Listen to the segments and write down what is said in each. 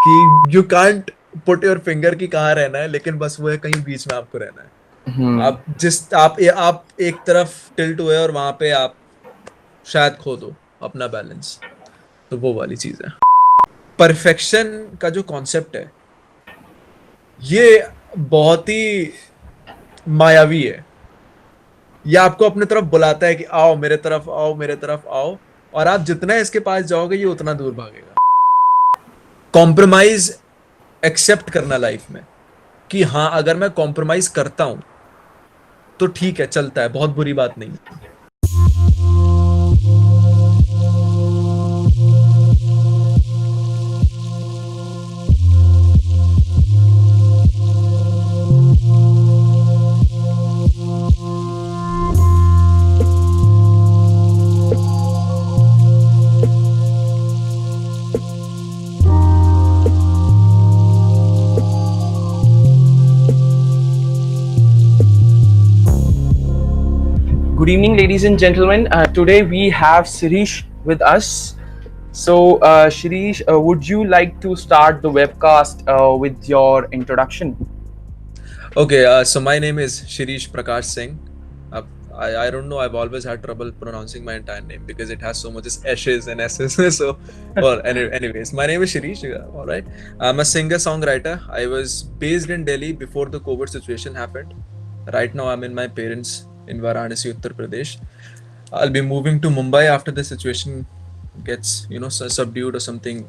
कि you can't put your finger की कहाँ रहना है, लेकिन बस वो है कहीं बीच में आपको रहना है। हम्म। आप एक तरफ टिल्ट हुए और वहां पे आप शायद खो दो अपना बैलेंस। तो वो वाली चीज है। परफेक्शन का जो कॉन्सेप्ट है ये बहुत ही मायावी है। ये आपको अपने तरफ बुलाता है कि आओ मेरे तरफ आओ, मेरे तरफ आओ। और आप जितना इसके पास जाओगे ये उतना दूर भागेगा। कॉम्प्रोमाइज एक्सेप्ट करना लाइफ में, कि हाँ अगर मैं कॉम्प्रोमाइज करता हूं तो ठीक है, चलता है, बहुत बुरी बात नहीं है। Good evening, ladies and gentlemen. Today we have Shirish with us. So, Shirish, would you like to start the webcast with your introduction? Okay, so my name is Shirish Prakash Singh. Uh, I don't know. I've always had trouble pronouncing my entire name because it has so much S's and S's. So, well, anyways, my name is Shirish. All right. I'm a singer-songwriter. I was based in Delhi before the COVID situation happened. Right now, I'm in my parents in Varanasi, Uttar Pradesh. I'll be moving to Mumbai after the situation gets, subdued or something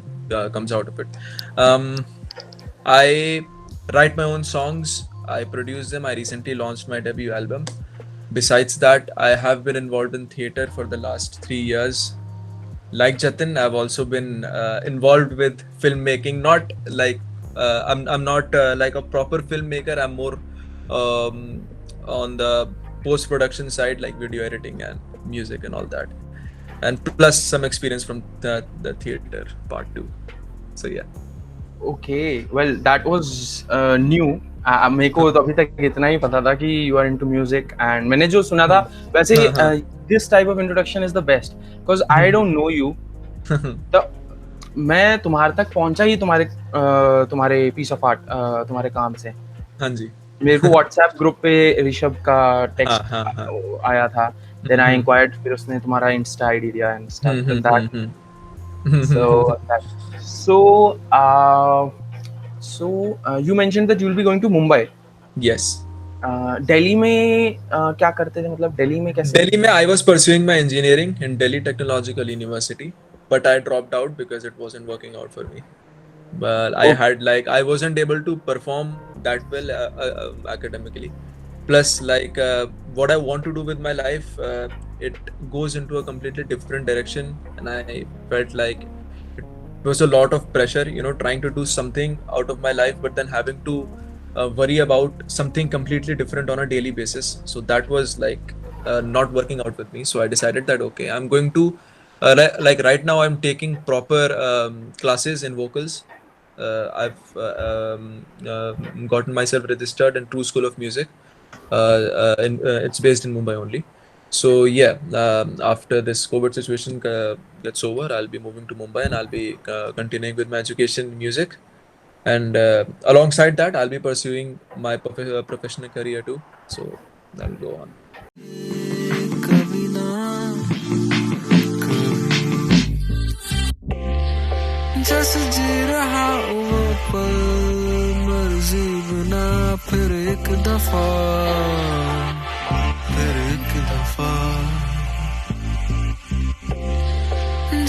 comes out of it. Um, I write my own songs. I produce them. I recently launched my debut album. Besides that, I have been involved in theater for the last 3 years. Like Jatin, I've also been involved with filmmaking. Not like I'm not like a proper filmmaker. I'm more on the post production side, like video editing and music and all that, and plus some experience from the theater part too. So yeah. Okay, well, that was new. मेरे को तो अभी तक इतना ही पता था कि you are into music and मैंने जो सुना था वैसे हाँ हाँ this type of introduction is the best because I don't know you. तो मैं तुम्हारे तक पहुंचा ही तुम्हारे पीस ऑफ आर्ट, तुम्हारे काम से। हाँ जी। मेरे को व्हाट्सएप ग्रुप पे ऋषभ का हाँ टेक्स्ट हाँ हाँ। आया था। देन आई इंक्वायर्ड, फिर उसने तुम्हारा इंस्टा आईडी दिया and stuff that. So so you mentioned that you will be going to Mumbai. Yes. Delhi में क्या करते थे, मतलब दिल्ली में कैसे? Delhi mein I was pursuing my engineering in Delhi Technological University, but I dropped out because it wasn't working out for me. But I Oh, had like I wasn't able to perform that well academically. Plus, like what I want to do with my life, it goes into a completely different direction, and I felt like it was a lot of pressure, trying to do something out of my life, but then having to worry about something completely different on a daily basis. So that was like not working out with me. So I decided that okay, I'm going to like right now I'm taking proper classes in vocals. I've gotten myself registered in True School of Music. It's based in Mumbai only. So yeah, after this COVID situation gets over, I'll be moving to Mumbai and I'll be continuing with my education in music. And alongside that, I'll be pursuing my professional career too. So that'll go on. जैसे जी रहा वो पल मर्जी बिना फिर एक दफा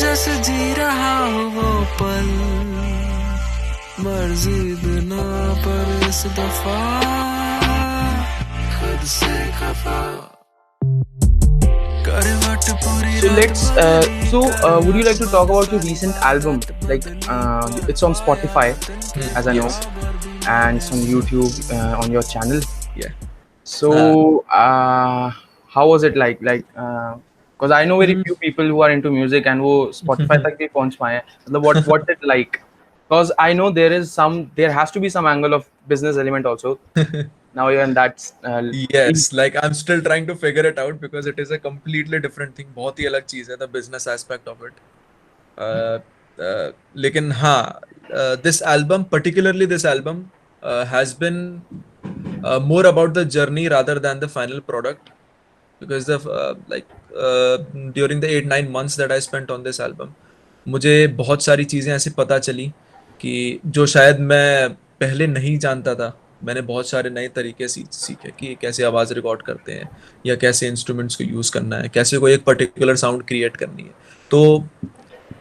जैसे जी रहा वो पल मर्जी बिना पर इस दफा खुद से खफा so would you like to talk about your recent album? Like, it's on Spotify, as I know, Yes. and it's on YouTube, on your channel. Yeah. So, how was it like? Like, because I know very few people who are into music and who Spotify तक भी पहुंच पाए हैं. मतलब what's it like? Because I know there has to be some angle of business element also. Now you're in that. Yes, like I'm still trying to figure it out because it is a completely different thing. बहुत ही अलग चीज है, the business aspect of it. लेकिन हाँ, this album, particularly this album, has been more about the journey rather than the final product, because during the 8-9 months that I spent on this album, मुझे बहुत सारी चीज़ें ऐसे पता चली कि जो शायद मैं पहले नहीं जानता था। मैंने बहुत सारे नए तरीके सीखे कि कैसे आवाज़ रिकॉर्ड करते हैं, या कैसे इंस्ट्रूमेंट्स को यूज़ करना है, कैसे कोई एक पर्टिकुलर साउंड क्रिएट करनी है। तो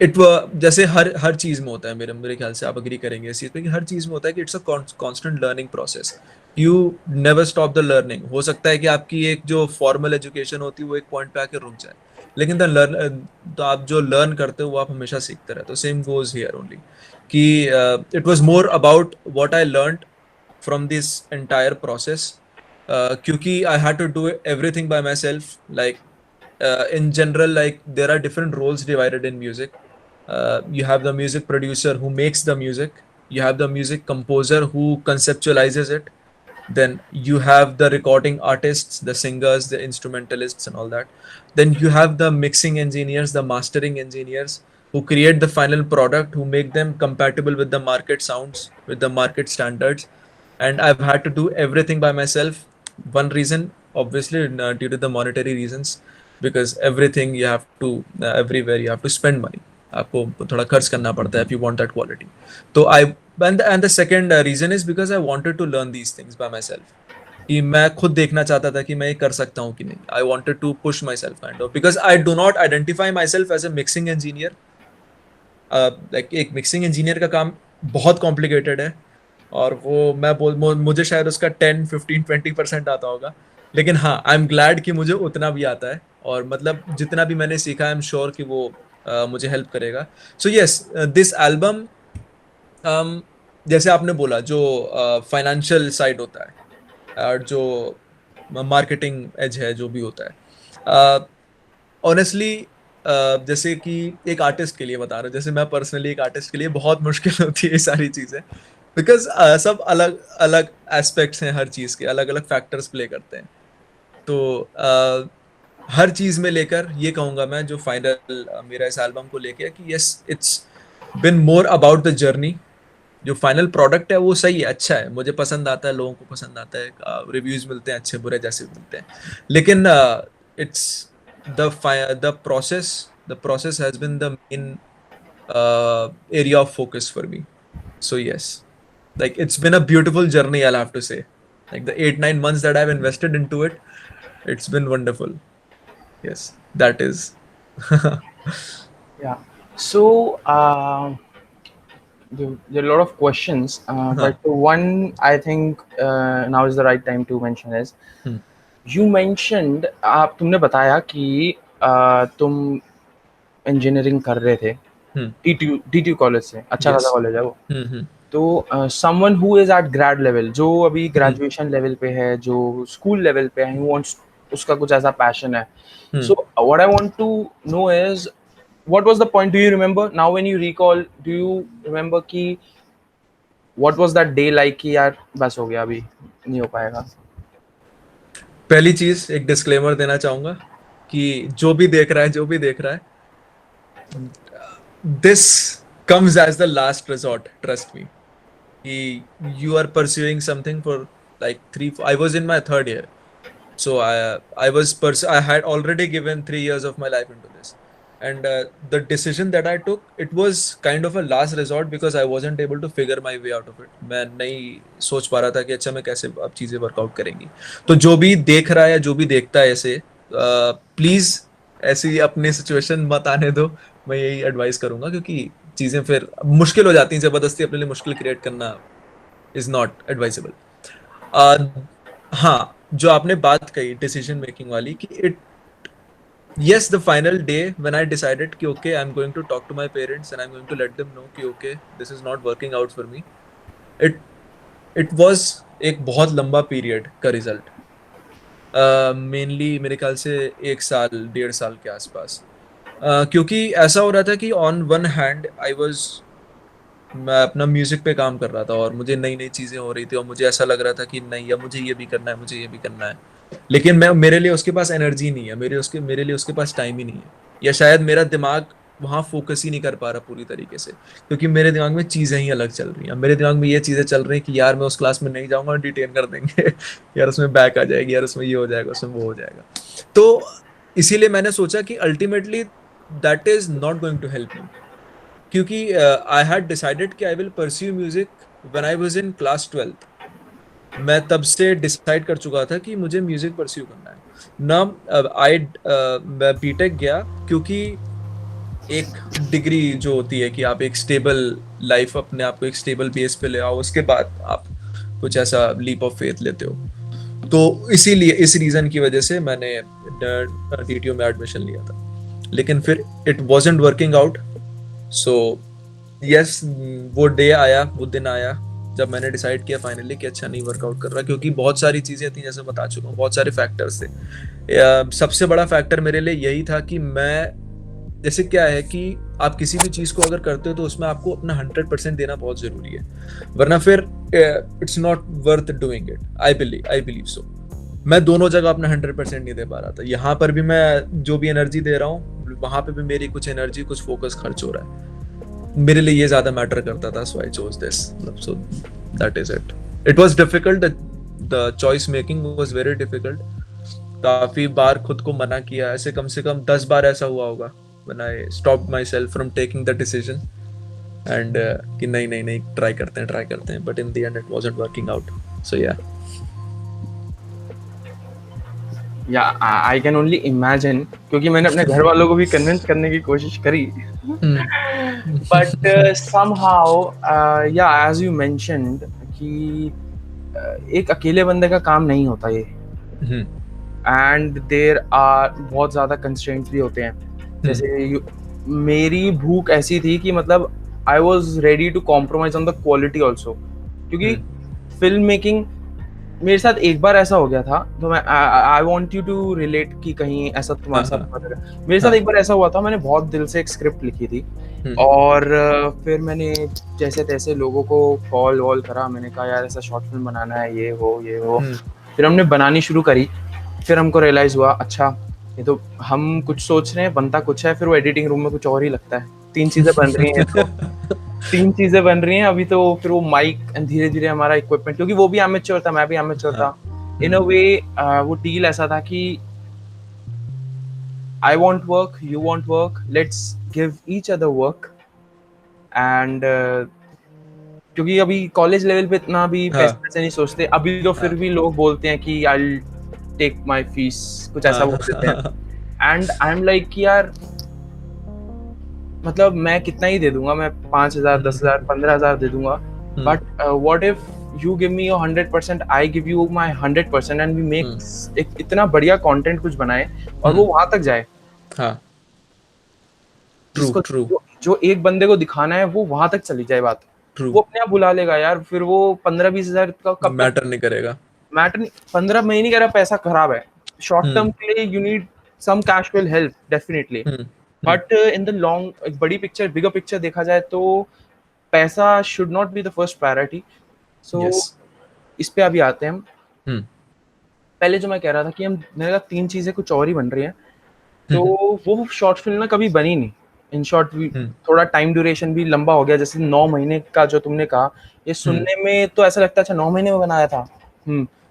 जैसे हर चीज़ में होता है, मेरे मेरे ख्याल से आप अग्री करेंगे इस चीज़ पे कि हर चीज़ में होता है कि it's a constant learning process. You never stop the learning. हो सकता है कि आपकी एक जो फॉर्मल एजुकेशन होती है वो एक पॉइंट पे आके रुक जाए, लेकिन तो आप जो लर्न करते हो वो आप हमेशा सीखते रहते हो। सेम गोज हियर ओनली कि it was more about what I learned from this entire process, क्योंकि I had to do everything by myself. Like in general, like there are different roles divided in music. You have the music producer who makes the music, you have the music composer who conceptualizes it, then you have the recording artists, the singers, the instrumentalists and all that, then you have the mixing engineers, the mastering engineers who create the final product, who make them compatible with the market sounds, with the market standards. And I've had to do everything by myself. One reason, obviously, due to the monetary reasons, because everything you have to everywhere you have to spend money. आपको थोड़ा खर्च करना पड़ता है if you want that quality. तो and the second reason is because I wanted to learn these things by myself. कि मैं खुद देखना चाहता था कि मैं ये कर सकता हूँ कि नहीं. I wanted to push myself kind of, because I do not identify myself as a mixing engineer. Like एक मिक्सिंग इंजीनियर का काम बहुत कॉम्प्लिकेटेड है, और वो मुझे शायद उसका 10-15-20% आता होगा, लेकिन हाँ, आई एम ग्लैड कि मुझे उतना भी आता है, और मतलब जितना भी मैंने सीखा आई एम श्योर कि वो मुझे हेल्प करेगा. सो यस, दिस एल्बम, जैसे आपने बोला, जो फाइनेंशियल साइड होता है और जो मार्केटिंग एज है, जो भी होता है, ऑनेस्टली जैसे कि एक आर्टिस्ट के लिए बता रहा हूँ, जैसे मैं पर्सनली एक आर्टिस्ट के लिए बहुत मुश्किल होती है ये सारी चीज़ें, बिकॉज सब अलग अलग एस्पेक्ट्स हैं, हर चीज़ के अलग अलग फैक्टर्स प्ले करते हैं. तो हर चीज़ में लेकर ये कहूँगा मैं, जो फाइनल मेरा इस एल्बम को लेके, कि yes, it's been more about the journey. जो फाइनल प्रोडक्ट है वो सही है, अच्छा है, मुझे पसंद आता है, लोगों को पसंद आता है, रिव्यूज मिलते हैं अच्छे बुरे जैसे मिलते हैं, लेकिन it's the process has been the main area of focus for me. So yes, like it's been a beautiful journey, I'll have to say. Like the 8-9 months that I've invested into it, it's been wonderful. Yes, that is. Yeah. So there are a lot of questions, but one I think now is the right time to mention is, you mentioned, तुमने बताया कि तुम engineering कर रहे थे DTU college से, अच्छा खासा कॉलेज है वो. तो someone who is at grad level, जो अभी ग्रेजुएशन लेवल पे है, जो स्कूल लेवल पे है, wants, उसका कुछ ऐसा पैशन है. So what I want to know is, what was the point? Do you remember now, when you recall, do you remember कि what was that day like कि यार बस हो गया, अभी नहीं हो पाएगा? पहली चीज, एक डिस्क्लेमर देना चाहूंगा कि जो भी देख रहा है, this comes as the last resort, trust me. You are pursuing something for like I was in my third year, so I had already given 3 years of my life into this, and the decision that I took, it was kind of a last resort, because I wasn't able to figure my way out of it. मैं नहीं सोच पा रहा था कि अच्छा मैं कैसे अब चीजें वर्कआउट करेंगी. तो जो भी देख रहा है या जो भी देखता है ऐसे, प्लीज ऐसी अपनी सिचुएशन मत आने दो, मैं यही एडवाइस करूंगा, क्योंकि चीजें फिर मुश्किल हो जाती हैं. जबरदस्ती अपने लिए मुश्किल क्रिएट करना इज नॉट एडवाइजेबल. हाँ, जो आपने बात कही डिसीजन मेकिंग वाली, कि yes, the final day when I decided कि okay, I'm going to talk to my parents and I'm going to let them know कि okay, this is not working out for me. It was एक बहुत लंबा period का result, mainly मेरे ख्याल से 1 साल 1.5 साल के आसपास, क्योंकि ऐसा हो रहा था कि ऑन वन हैंड मैं अपना म्यूजिक पे काम कर रहा था, और मुझे नई नई चीज़ें हो रही थी, और मुझे ऐसा लग रहा था कि नहीं, अब मुझे ये भी करना है, मुझे ये भी करना है, लेकिन मेरे लिए उसके पास एनर्जी नहीं है, मेरे लिए उसके पास टाइम ही नहीं है, या शायद मेरा दिमाग वहाँ फोकस ही नहीं कर पा रहा पूरी तरीके से, क्योंकि मेरे दिमाग में चीज़ें ही अलग चल रही हैं। मेरे दिमाग में ये चीज़ें चल रही हैं कि यार मैं उस क्लास में नहीं जाऊँगा, डिटेन कर देंगे यार उसमें बैक आ जाएगी, यार उसमें ये हो जाएगा, उसमें वो हो जाएगा। तो इसीलिए मैंने सोचा कि ultimately that is not going to help me, क्योंकि आई हैड डिसाइडेड कि I will pursue music when I was in class 12th। मैं तब से डिसाइड कर चुका था कि मुझे म्यूजिक परस्यू करना है ना। आई मैं बीटेक गया क्योंकि एक डिग्री जो होती है कि आप एक स्टेबल लाइफ, अपने आप को एक स्टेबल बेस पे ले आओ, उसके बाद आप कुछ ऐसा लीप ऑफ फेथ लेते हो। तो इसीलिए इस रीजन की वजह से मैंने डीटीयू में एडमिशन लिया था, लेकिन फिर it wasn't working out. So yes, वो डे आया, वो दिन आया जब मैंने डिसाइड किया फाइनली कि अच्छा नहीं वर्कआउट कर रहा, क्योंकि बहुत सारी चीज़ें थी, जैसे बता चुका हूँ, बहुत सारे फैक्टर्स थे। सबसे बड़ा फैक्टर मेरे लिए यही था कि मैं, जैसे क्या है कि आप किसी भी चीज़ को अगर करते हो तो उसमें आपको अपना 100% देना बहुत ज़रूरी है, वरना फिर it's not worth doing it. I believe so. मैं दोनों जगह अपना 100% नहीं दे पा रहा था। यहाँ पर भी मैं जो भी एनर्जी दे रहा हूँ, वहाँ पे भी मेरी कुछ एनर्जी, कुछ फोकस खर्च हो रहा है। मेरे लिए ये ज्यादा मैटर करता था, so I chose this. So that is it. It was difficult, the choice making was very difficult. काफी बार खुद को मना किया, ऐसे कम से कम 10 बार ऐसा हुआ होगा when I stopped myself from taking the decision and कि नहीं नहीं नहीं, ट्राई करते हैं, but in the end it wasn't working out. So yeah I can only imagine, क्योंकि मैंने अपने घर वालों को भी कन्विंस करने की कोशिश करी, बट समहाउ या एज यू मेंशन्ड कि एक अकेले बंदे का काम नहीं होता ये, एंड देयर आर बहुत ज़्यादा कंस्ट्रेंट्स भी होते हैं। जैसे मेरी भूख ऐसी थी कि मतलब I was ready to compromise on the quality also, क्योंकि फिल्म मेकिंग मेरे साथ एक बार ऐसा हो गया था। तो मैं I want you to relate कि कहीं ऐसा तुम्हारे साथ हुआ था। मेरे साथ एक बार ऐसा हुआ था, मैंने बहुत दिल से एक स्क्रिप्ट लिखी थी और फिर मैंने जैसे तैसे लोगों को कॉल वॉल करा, मैंने कहा यार ऐसा शॉर्ट फिल्म बनाना है, ये हो। फिर हमने बनानी शुरू करी। फिर हमको रियलाइज हुआ अच्छा ये तो हम कुछ सोच रहे हैं, बनता कुछ है, फिर वो एडिटिंग रूम में कुछ और ही लगता है। तीन चीजें बन रही हैं अभी तो। फिर वो माइक एंड धीरे धीरे हमारा इक्विपमेंट, क्योंकि वो भी एमेच्योर था, मैं भी एमेच्योर था इन अ वे। वो डील ऐसा था कि I want work, you want work, let's give each other work. And क्योंकि अभी कॉलेज लेवल पे इतना भी पैसे नहीं सोचते अभी, तो फिर भी लोग बोलते हैं कि आई टेक माई फीस, कुछ ऐसा बोल देते हैं। एंड आई एम लाइक कि यार मतलब मैं कितना ही दे दूंगा, मैं 5,000, 10,000, 15,000 दे दूंगा, but what if you give me your 100%, I give you my 100%, and we make एक इतना बढ़िया कंटेंट कुछ बनाए और वो वहां तक जाए। ट्रू। जो एक बंदे को दिखाना है वो वहां तक चली जाए बात। वो अपने आप बुला लेगा यार, फिर वो 15-20,000 का कब मैटर नहीं करेगा। मैटर नहीं, 15 महीने नहीं कह रहा, पैसा खराब है। शॉर्ट टर्म के लिए you need some cash will help definitely, but in the long, एक बड़ी पिक्चर, बिगर पिक्चर देखा जाए तो पैसा should not be the first priority. So इस पे अभी आते हैं हम। पहले जो मैं कह रहा था कि हम, मेरे कहा 3 चीजें कुछ और ही बन रही हैं, तो वो शॉर्ट फिल्म ना कभी बनी नहीं। इन शॉर्ट थोड़ा टाइम ड्यूरेशन भी लंबा हो गया। जैसे 9 महीने का जो तुमने कहा, ये सुनने में तो ऐसा लगता है अच्छा 9 महीने में बनाया था।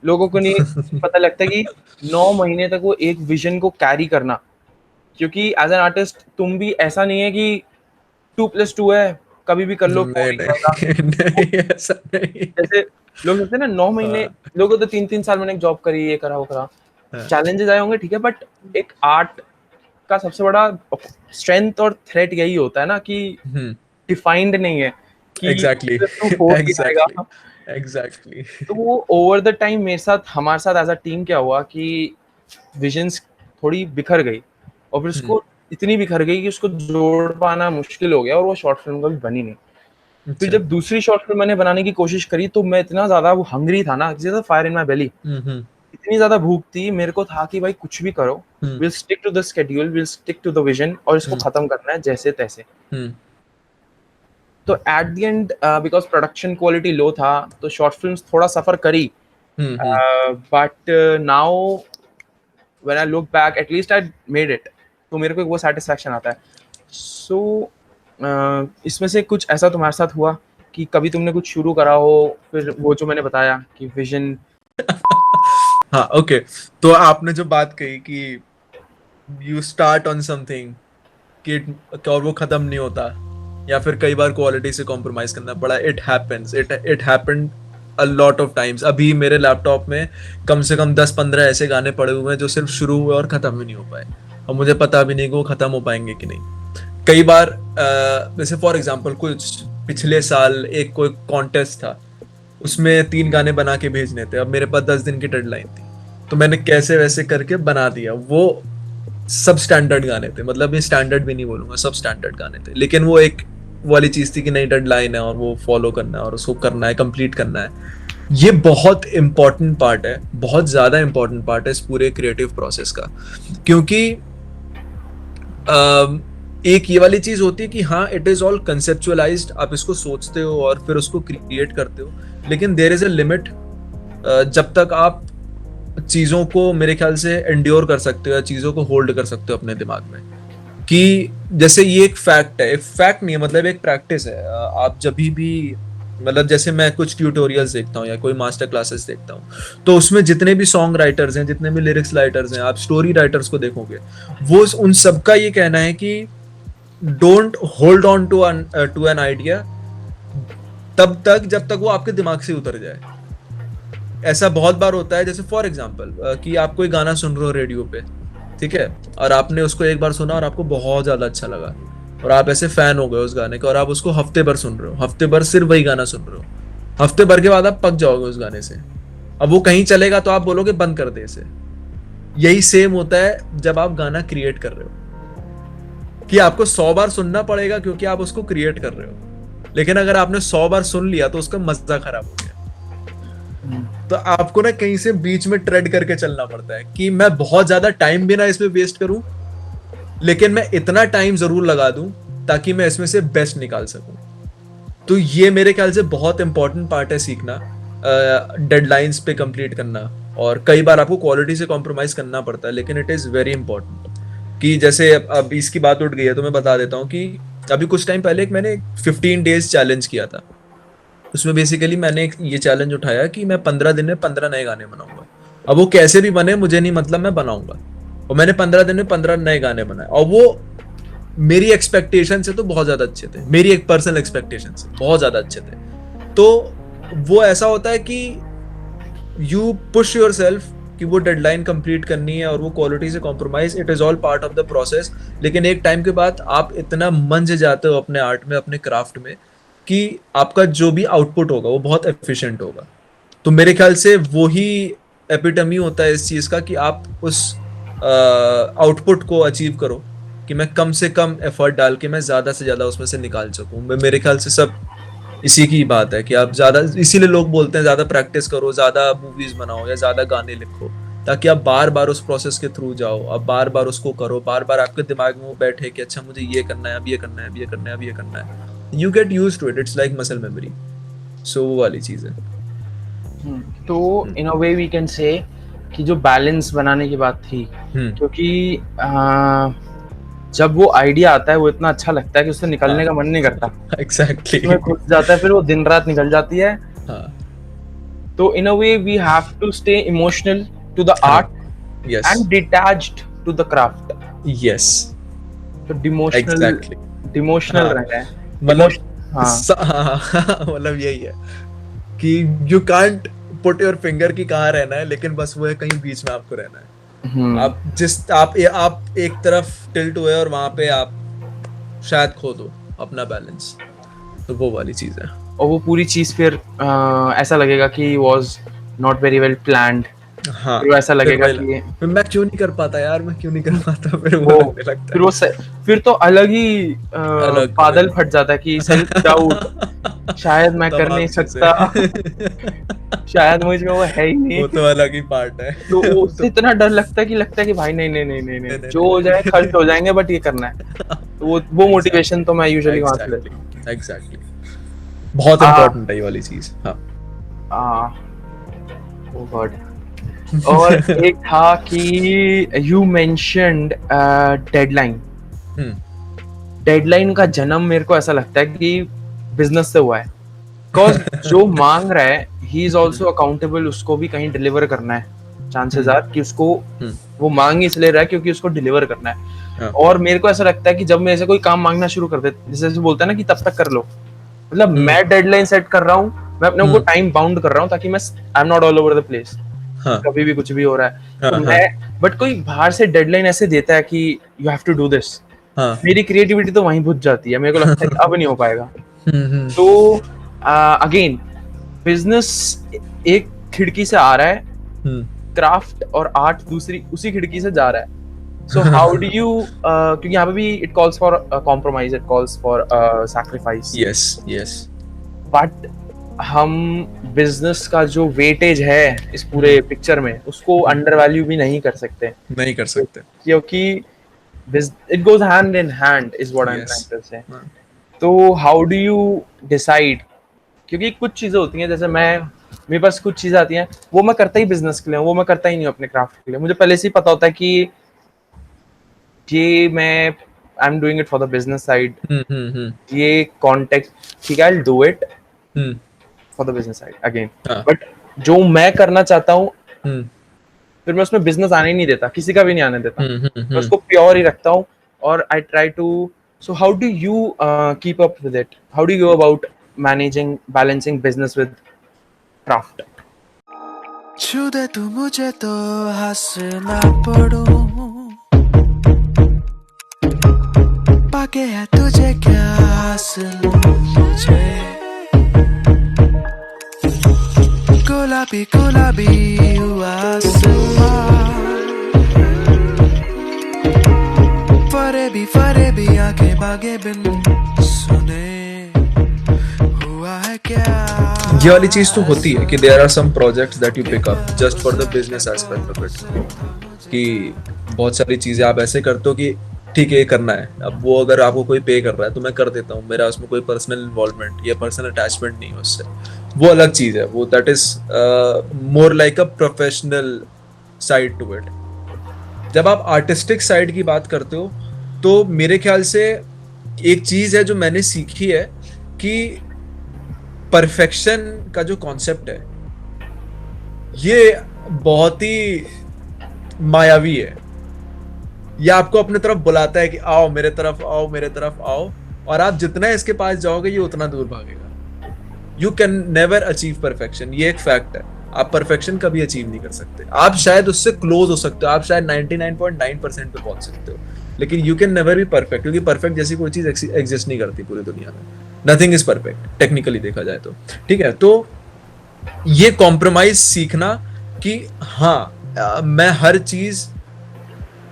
लोगों को नहीं पता लगता कि 9 महीने तक वो एक विजन को कैरी करना, क्योंकि एज एन आर्टिस्ट तुम भी ऐसा नहीं है कि 2+2 है कभी भी कर लो। नहीं, ऐसा नहीं। जैसे लोग कहते हैं ना 9 महीने, लोगों तो 3-3 साल मैंने जॉब करी, ये करा वो करा, चैलेंजेस आए होंगे ठीक है, बट एक आर्ट का सबसे बड़ा स्ट्रेंथ और थ्रेट यही होता है ना कि डिफाइंड नहीं है कि एग्जैक्टली। तो वो ओवर द टाइम मेरे साथ, हमारे साथ एज अ टीम क्या हुआ कि विजन्स थोड़ी बिखर गई, और फिर उसको इतनी बिखर गई कि उसको जोड़ पाना मुश्किल हो गया, और वो शॉर्ट फिल्म कभी बनी नहीं। फिर जब दूसरी शॉर्ट फिल्म मैंने बनाने की कोशिश करी, तो मैं इतना ज्यादा वो हंग्री था ना, जैसे फायर इन माय बेली, इतनी ज्यादा भूख थी मेरे को, था कि भाई कुछ भी करो, will stick to the schedule, will stick to the vision, और इसको खत्म करना है जैसे तैसे। तो at the end because production quality low था, तो शॉर्ट फिल्म्स थोड़ा सफर करी, but now when I look back at least I made it, तो मेरे को वो सेटिस्फैक्शन आता है। सो इसमें से कुछ ऐसा तुम्हारे साथ हुआ कि कभी तुमने कुछ शुरू करा हो, फिर वो जो मैंने बताया कि विजन। हाँ ओके, तो आपने जो बात कही कि यू स्टार्ट ऑन समथिंग कि और वो खत्म नहीं होता, या फिर कई बार क्वालिटी से कॉम्प्रोमाइज करना पड़ा, it happens, it happened a lot of times. अभी मेरे लैपटॉप में कम से कम 10-15 ऐसे गाने पड़े हुए हैं जो सिर्फ शुरू हुए और खत्म भी नहीं हो पाए, और मुझे पता भी नहीं कि वो खत्म हो पाएंगे कि नहीं। कई बार जैसे फॉर एग्जांपल कुछ पिछले साल एक कोई कॉन्टेस्ट था, उसमें 3 गाने बना के भेजने थे, अब मेरे पास 10 दिन की डेडलाइन थी, तो मैंने कैसे वैसे करके बना दिया। वो सब स्टैंडर्ड गाने थे, मतलब ये स्टैंडर्ड भी नहीं बोलूंगा, सब स्टैंडर्ड गाने थे, लेकिन वो एक वाली चीज थी कि नई डेडलाइन है और वो फॉलो करना है और उसको करना है, कंप्लीट करना है। ये बहुत इंपॉर्टेंट पार्ट है, बहुत ज्यादा इंपॉर्टेंट पार्ट है इस पूरे क्रिएटिव प्रोसेस का, क्योंकि एक ये वाली चीज होती है कि हाँ इट इज ऑल कंसेप्चुअलाइज्ड, आप इसको सोचते हो और फिर उसको क्रिएट करते हो, लेकिन देयर इज अ लिमिट जब तक आप चीजों को मेरे ख्याल से एंड्योर कर सकते हो या चीजों को होल्ड कर सकते हो अपने दिमाग में। कि जैसे ये एक फैक्ट है, एक फैक्ट नहीं है, मतलब एक प्रैक्टिस है। आप जब भी मतलब जैसे मैं कुछ ट्यूटोरियल्स देखता हूँ या कोई मास्टर क्लासेस देखता हूँ, तो उसमें जितने भी सॉन्ग राइटर्स हैं, जितने भी लिरिक्स राइटर्स हैं, आप स्टोरी राइटर्स को देखोगे, वो उन सबका ये कहना है कि don't hold on to an idea तब तक जब तक वो आपके दिमाग से उतर जाए। ऐसा बहुत बार होता है, जैसे फॉर एग्जांपल कि आप कोई गाना सुन रहे हो रेडियो पे, ठीक है, और आपने उसको एक बार सुना और आपको बहुत ज्यादा अच्छा लगा और आप ऐसे फैन हो गए उस गाने के, और आप उसको हफ्ते भर सुन रहे हो, हफ्ते भर सिर्फ वही गाना सुन रहे हो। हफ्ते भर के बाद आप पक जाओगे उस गाने से, अब वो कहीं चलेगा तो आप बोलोगे बंद कर दे इसे। यही सेम होता है जब आप गाना क्रिएट कर रहे हो, कि आपको 100 बार सुनना पड़ेगा क्योंकि आप उसको क्रिएट कर रहे हो, लेकिन अगर आपने 100 बार सुन लिया तो उसका मजा खराब हो गया। तो आपको ना कहीं से बीच में ट्रेड करके चलना पड़ता है कि मैं बहुत ज्यादा टाइम भी ना इसमें वेस्ट करूं, लेकिन मैं इतना टाइम जरूर लगा दूं ताकि मैं इसमें से बेस्ट निकाल सकूं। तो ये मेरे ख्याल से बहुत इंपॉर्टेंट पार्ट है सीखना, डेडलाइंस पे कंप्लीट करना, और कई बार आपको क्वालिटी से कॉम्प्रोमाइज करना पड़ता है, लेकिन इट इज वेरी इंपॉर्टेंट। कि जैसे अब इसकी बात उठ गई है तो मैं बता देता हूँ कि अभी कुछ टाइम पहले मैंने 15 डेज चैलेंज किया था। उसमें बेसिकली मैंने एक ये चैलेंज उठाया कि मैं 15 दिन में 15 नए गाने बनाऊंगा। अब वो कैसे भी बने मुझे नहीं मतलब, मैं बनाऊंगा। और मैंने 15 दिन में 15 नए गाने बनाए, और वो मेरी एक्सपेक्टेशन से तो बहुत ज्यादा अच्छे थे, मेरी एक पर्सनल एक्सपेक्टेशन से बहुत ज्यादा अच्छे थे। तो वो ऐसा होता है कि यू पुश योर सेल्फ कि वो डेडलाइन कंप्लीट करनी है और वो क्वालिटी से compromise, it is all part of the process. लेकिन एक टाइम के बाद आप इतना मंझ जाते हो अपने आर्ट में, अपने क्राफ्ट में, कि आपका जो भी आउटपुट होगा वो बहुत एफिशिएंट होगा। तो मेरे ख्याल से वो ही एपिटमी होता है इस चीज का कि आप उस आउटपुट को अचीव करो कि मैं कम से कम एफर्ट डाल के मैं ज्यादा से ज्यादा उसमें से निकाल सकूं। मेरे ख्याल से सब इसी की बात है कि आप ज्यादा, इसीलिए लोग बोलते हैं ज्यादा प्रैक्टिस करो, ज्यादा मूवीज बनाओ या ज्यादा गाने लिखो, ताकि आप बार बार उस प्रोसेस के थ्रू जाओ, आप बार बार उसको करो, बार बार आपके दिमाग में वो बैठे कि अच्छा मुझे ये करना है, अब ये करना है, अब ये करना है, अब ये करना है। You get used to it. It's like muscle memory. So वो वाली चीज है। तो in a way we can say कि जो बैलेंस बनाने की बात थी, क्योंकि जब वो आइडिया आता है वो इतना अच्छा लगता है कि उससे निकलने का मन नहीं करता। Exactly. उसमें घुस जाता है, फिर वो दिन रात निकल जाती है। हाँ। तो in a way we have to stay emotional to the art and detached to the craft. Yes. तो डिमोशनल रहना है, मतलब मतलब यही है कि you can't put your finger कि कहाँ रहना है, लेकिन बस वो है कहीं बीच में आपको रहना है। आप एक तरफ टिल्ट हुए और वहां पे आप शायद खो दो अपना बैलेंस। तो वो वाली चीज है, और वो पूरी चीज फिर ऐसा लगेगा कि was not very well planned। हाँ, फिर ऐसा लगेगा कि मैं क्यों नहीं कर पाता यार, मैं क्यों नहीं कर पाता, फिर वो लगने लगता है। फिर वो फिर तो अलग ही बादल फट जाता है कि सेल्फ डाउट, शायद मैं कर नहीं सकता, शायद मुझ में वो है ही नहीं। वो तो अलग ही पार्ट है। तो उससे इतना डर लगता है कि भाई नहीं जो हो जाए खर्च हो जाएंगे, बट ये करना है। तो वो मोटिवेशन तो मैं यूजुअली वहां से लेता हूं। एग्जैक्टली, बहुत इंपॉर्टेंट है ये वाली चीज। हाँ, ओ गॉड। और एक था कि यू मेंशन्ड डेडलाइन का जन्म मेरे को ऐसा लगता है कि बिजनेस से हुआ है, बिकॉज जो मांग रहा है ही इज ऑल्सो अकाउंटेबल, उसको भी कहीं डिलीवर करना है, चांसेस आर कि उसको वो मांग इसलिए रहा है क्योंकि उसको डिलीवर करना है। और मेरे को ऐसा लगता है कि जब मेरे से कोई काम मांगना शुरू कर दे, जैसे बोलता है ना कि तब तक कर लो, मतलब मैं डेडलाइन सेट कर रहा हूँ, मैं अपने को टाइम बाउंड कर रहा हूँ ताकि मैं I am not all over the place, कभी भी कुछ भी हो रहा है तो मैं, बट कोई बाहर से डेडलाइन ऐसे देता है कि you have to do this, मेरी क्रिएटिविटी तो वहीं बुझ जाती है, मेरे को लगता है कि अब नहीं हो पाएगा। तो अगेन बिजनेस एक खिड़की से आ रहा है, क्राफ्ट और आर्ट दूसरी उसी खिड़की से जा रहा है। सो हाउ डू यू, क्योंकि यहाँ पे भी it calls for compromise, it calls for sacrifice. Yes yes, but हम बिजनेस का जो वेटेज है इस पूरे पिक्चर में उसको अंडर वैल्यू भी नहीं कर सकते, क्योंकि it goes hand in hand is what I'm trying to say. तो how do you decide, क्योंकि कुछ चीजें होती हैं, जैसे मेरे पास कुछ चीजें आती हैं वो मैं करता ही बिजनेस के लिए, वो मैं करता ही नहीं अपने क्राफ्ट के लिए, मुझे पहले से ही पता होता है कि ये मैं I am doing it for the business side, ये कॉन्टेक्ट ठीक है, I will do it for the business side again, but जो मैं करना चाहता हूँ फिर मैं उसमें बिजनेस आने ही नहीं देता, किसी का भी नहीं आने देता, मैं उसको प्योर ही रखता हूँ और I try to. So how do you keep up with it, how do you go about managing balancing business with craft? छू दे तू मुझे तो हंस ना पड़ूं, पाके है तुझे क्या हासिल मुझे, गुलाबी गुलाबी हुआ फरे भी आंखें भागे बिन सुने, हुआ है क्या। ये वाली चीज तो होती है कि there are some projects that you pick up just for the business aspect of it, कि बहुत सारी चीजें आप ऐसे करते हो कि ठीक है ये करना है, अब वो अगर आपको कोई पे कर रहा है तो मैं कर देता हूँ, मेरा उसमें कोई पर्सनल इन्वॉल्वमेंट या पर्सनल अटैचमेंट नहीं है उससे, वो अलग चीज है, वो that is more like a professional side to it. जब आप आर्टिस्टिक साइड की बात करते हो तो मेरे ख्याल से एक चीज है जो मैंने सीखी है कि परफेक्शन का जो कॉन्सेप्ट है ये बहुत ही मायावी है, ये आपको अपने तरफ बुलाता है कि आओ मेरे तरफ आओ, मेरे तरफ आओ, और आप जितना इसके पास जाओगे ये उतना दूर भागेगा। You can never achieve perfection, ये एक फैक्ट है, आप परफेक्शन कभी अचीव नहीं कर सकते, आप शायद उससे क्लोज हो सकते हो, आप शायद 99.9% पे पहुंच सकते हो, लेकिन you can never be perfect, क्योंकि परफेक्ट जैसी कोई चीज एग्जिस्ट नहीं करती पूरी दुनिया में, नथिंग इज परफेक्ट टेक्निकली देखा जाए तो, ठीक है। तो ये कॉम्प्रोमाइज सीखना कि हाँ मैं हर चीज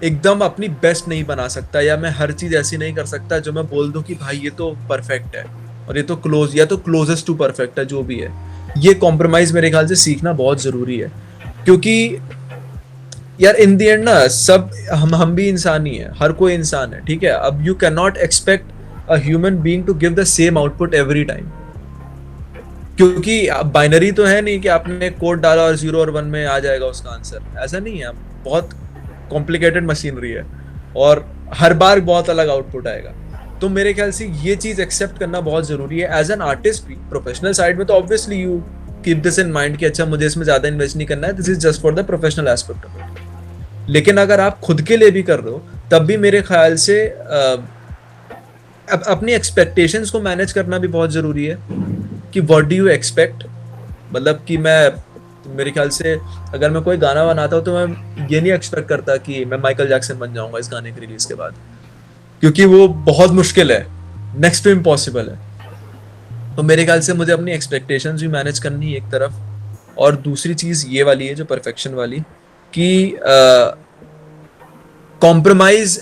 एकदम अपनी बेस्ट नहीं बना सकता, या मैं हर चीज ऐसी नहीं कर सकता जो मैं बोल दूं कि भाई ये तो परफेक्ट है और ये तो क्लोज या तो क्लोजेस्ट टू परफेक्ट है, जो भी है, ये कॉम्प्रोमाइज मेरे ख्याल से सीखना बहुत जरूरी है, क्योंकि यार इन द एंड ना सब हम भी इंसान ही है, हर कोई इंसान है, ठीक है। अब you can not expect a human being to give the same output every time, क्योंकि बाइनरी तो है नहीं कि आपने कोड डाला और 0 और 1 में आ जाएगा उसका आंसर, ऐसा नहीं है, बहुत कॉम्प्लिकेटेड मशीनरी है और हर बार बहुत अलग आउटपुट आएगा। तो मेरे ख्याल से ये चीज एक्सेप्ट करना बहुत जरूरी है एज एन आर्टिस्ट भी। प्रोफेशनल साइड में तो obviously you keep this in mind कि अच्छा मुझे इसमें ज्यादा इन्वेस्ट नहीं करना है, this is just for the professional aspect of it. लेकिन अगर आप खुद के लिए भी कर रहे हो तब भी मेरे ख्याल से अपनी एक्सपेक्टेशंस को मैनेज करना भी बहुत जरूरी है कि व्हाट डू यू एक्सपेक्ट, मतलब कि मेरे ख्याल से अगर मैं कोई गाना बनाता हूँ तो मैं ये नहीं एक्सपेक्ट करता कि मैं माइकल जैक्सन बन जाऊंगा इस गाने की रिलीज के बाद, क्योंकि वो बहुत मुश्किल है, नेक्स्ट टू इम्पॉसिबल है। तो मेरे ख्याल से मुझे अपनी एक्सपेक्टेशंस भी मैनेज करनी है एक तरफ, और दूसरी चीज ये वाली है जो परफेक्शन वाली, कि कॉम्प्रोमाइज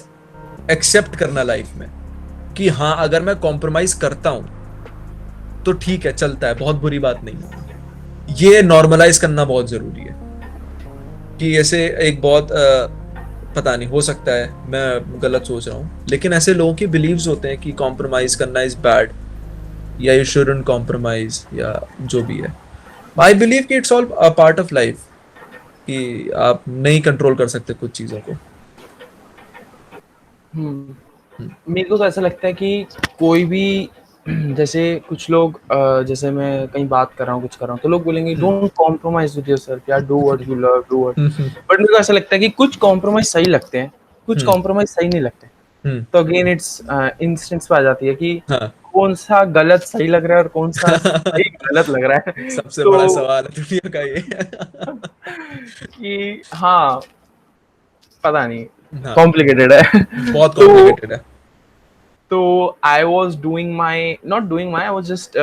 एक्सेप्ट करना लाइफ में, कि हाँ अगर मैं कॉम्प्रोमाइज करता हूँ तो ठीक है, चलता है, बहुत बुरी बात नहीं है, ये नॉर्मलाइज करना बहुत जरूरी है। कि ऐसे एक बहुत पता नहीं, हो सकता है मैं गलत सोच रहा हूँ, लेकिन ऐसे लोगों की बिलीव्स होते हैं कि कॉम्प्रोमाइज करना इज बैड या यू शुडंट कॉम्प्रोमाइज या जो भी है। आई बिलीव कि it's all a part of life, कि आप नहीं कंट्रोल कर सकते कुछ चीज़ों को। मेरे को तो ऐसा लगता है कि कोई भी जैसे कुछ लोग जैसे मैं कहीं बात कर रहा हूँ, कुछ कर रहा हूँ, तो लोग बोलेंगे डोंट कॉम्प्रोमाइज विद योरसेल्फ यार, do what you love, do what. But मेरे को ऐसा लगता है कि कुछ कॉम्प्रोमाइज सही लगते हैं, कुछ कॉम्प्रोमाइज सही नहीं लगते। तो अगेन इट्स इंस्टेंस पे आ जाती है कि हाँ। कौन सा गलत सही लग रहा है और कौन सा सही गलत लग रहा है। सबसे तो बड़ा सवाल है दुनिया का ये। कि हाँ, पता नहीं, हाँ, कॉम्प्लिकेटेड है। बहुत तो कॉम्प्लिकेटेड है। So I was doing my, not doing my, I was just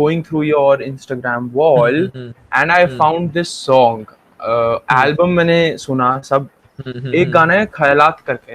going through your Instagram wall, hmm and I hmm found this song. Album मैंने सुना सब, एक हम्म गाना है ख्यालात करके।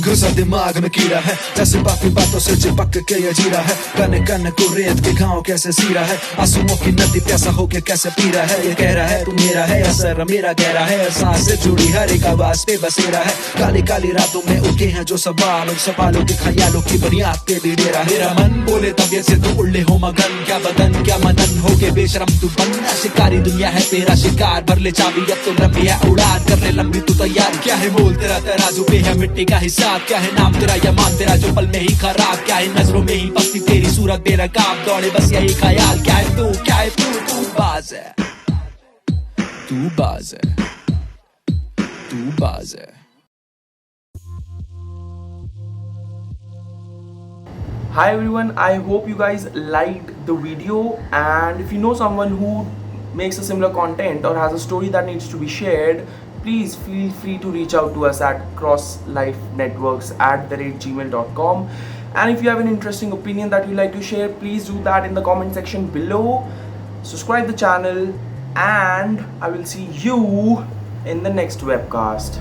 घुसा दिमाग में कीड़ा है, जैसे बाकी बातों से चिपक के ये जीरा है, कन कन को रेत के घाव कैसे सीरा है, आंसुओं की नदी प्यासा होके कैसे पी रहा है, ये कह रहा है तू मेरा है, असर मेरा गहरा है, सांस से जुड़ी हर एक आवाज पे बसेरा है, काली काली रातों में उठे हैं जो सवाल, उन सवालों के ख्यालों की बुनियाद पे भी डेरा है, मेरा मन बोले तबीयत से तो उड़े हो मगन, क्या बदन क्या मदन हो के बेशरम तू बनना, शिकारी दुनिया है तेरा शिकार, भर ले चाबी अब तो लंबी है उड़ान, कर ले लंबी तू तैयार, क्या है मोल तेरा तराजू पे है मिट्टी का हिसाब, क्या है नाम तेरा या मान तेरा जो पल में ही खराब, क्या है नजरों में ही बसती तेरी सूरत बेनकाब, दौड़े बस यही ख्याल, क्या है तू, क्या है तू बाज है, तू बाज है, तू बाज है। Hi everyone, I hope you guys liked the video, and if you know someone who makes a similar content or has a story that needs to be shared, please feel free to reach out to us at crosslifenetworks@gmail.com. And if you have an interesting opinion that you'd like to share, please do that in the comment section below. Subscribe the channel, and I will see you in the next webcast.